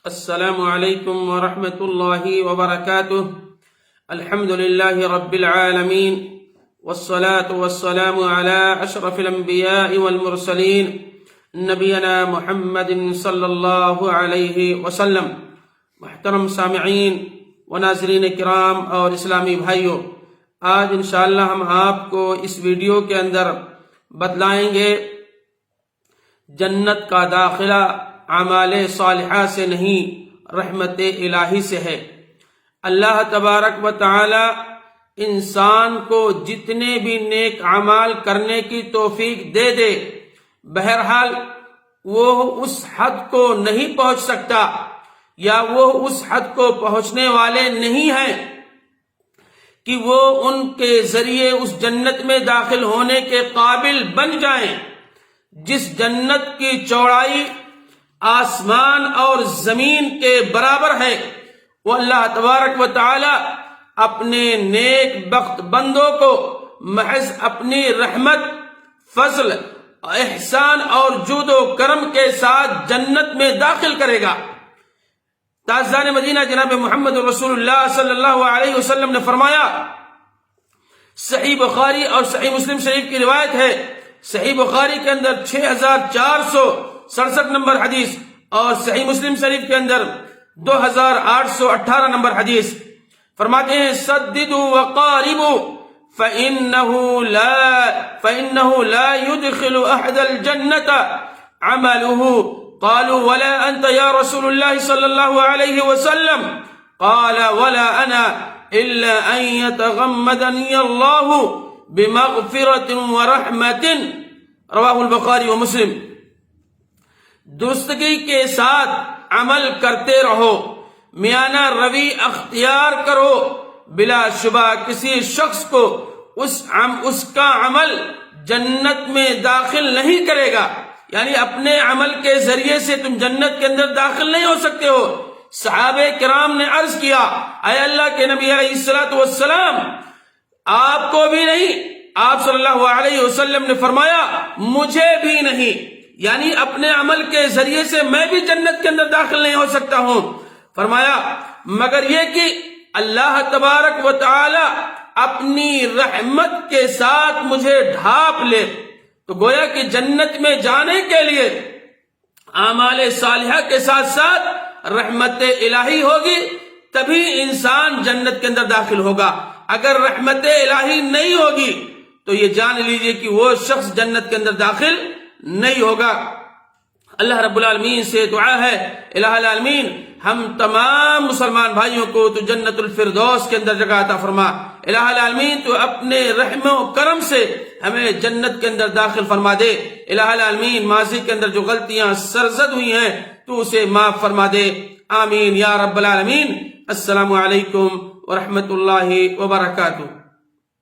السلام علیکم ورحمۃ اللہ وبرکاتہ۔ الحمد للہ رب العالمین والصلاة والسلام علی اشرف الانبیاء والمرسلین نبینا محمد صلی اللہ علیہ وسلم۔ محترم سامعین و ناظرین کرام اور اسلامی بھائیوں، آج انشاءاللہ ہم آپ کو اس ویڈیو کے اندر بتلائیں گے جنت کا داخلہ اعمال صالحہ سے نہیں، رحمت الہی سے ہے۔ اللہ تبارک و تعالی انسان کو جتنے بھی نیک اعمال کرنے کی توفیق دے دے، بہرحال وہ اس حد کو نہیں پہنچ سکتا یا وہ اس حد کو پہنچنے والے نہیں ہیں کہ وہ ان کے ذریعے اس جنت میں داخل ہونے کے قابل بن جائیں جس جنت کی چوڑائی آسمان اور زمین کے برابر ہے۔ وہ اللہ تبارک و تعالی اپنے نیک بخت بندوں کو محض اپنی رحمت، فضل، احسان اور جود و کرم کے ساتھ جنت میں داخل کرے گا۔ تاجدار مدینہ جناب محمد رسول اللہ صلی اللہ علیہ وسلم نے فرمایا، صحیح بخاری اور صحیح مسلم شریف کی روایت ہے، صحیح بخاری کے اندر 6467 نمبر حدیث اور صحیح مسلم شریف کے اندر 2818 نمبر حدیث، فرماتے ہیں سددوا وقاربوا فإنه لا يدخل أحد الجنة عمله قالوا ولا أنت يا رسول الله صلى الله عليه وسلم قال ولا أنا إلا أن يتغمدني الله بمغفرة ورحمة رواہ البخاری و مسلم۔ درستگی کے ساتھ عمل کرتے رہو، میانہ روی اختیار کرو، بلا شبہ کسی شخص کو اس کا عمل جنت میں داخل نہیں کرے گا، یعنی اپنے عمل کے ذریعے سے تم جنت کے اندر داخل نہیں ہو سکتے ہو۔ صحابہ کرام نے عرض کیا، اے اللہ کے نبی علیہ السلام، آپ کو بھی نہیں؟ آپ صلی اللہ علیہ وسلم نے فرمایا مجھے بھی نہیں، یعنی اپنے عمل کے ذریعے سے میں بھی جنت کے اندر داخل نہیں ہو سکتا ہوں۔ فرمایا مگر یہ کہ اللہ تبارک و تعالی اپنی رحمت کے ساتھ مجھے ڈھانپ لے۔ تو گویا کہ جنت میں جانے کے لیے اعمال صالحہ کے ساتھ ساتھ رحمت الہی ہوگی، تبھی انسان جنت کے اندر داخل ہوگا۔ اگر رحمت الہی نہیں ہوگی تو یہ جان لیجئے کہ وہ شخص جنت کے اندر داخل نہیں ہوگا۔ اللہ رب العالمین سے دعا ہے، الہ العالمین ہم تمام مسلمان بھائیوں کو تو جنت الفردوس کے اندر جگہ عطا فرما۔ الہ العالمین تو اپنے رحم و کرم سے ہمیں جنت کے اندر داخل فرما دے۔ الہ العالمین ماضی کے اندر جو غلطیاں سرزد ہوئی ہیں تو اسے معاف فرما دے، آمین یا رب العالمین۔ السلام علیکم ورحمۃ اللہ وبرکاتہ۔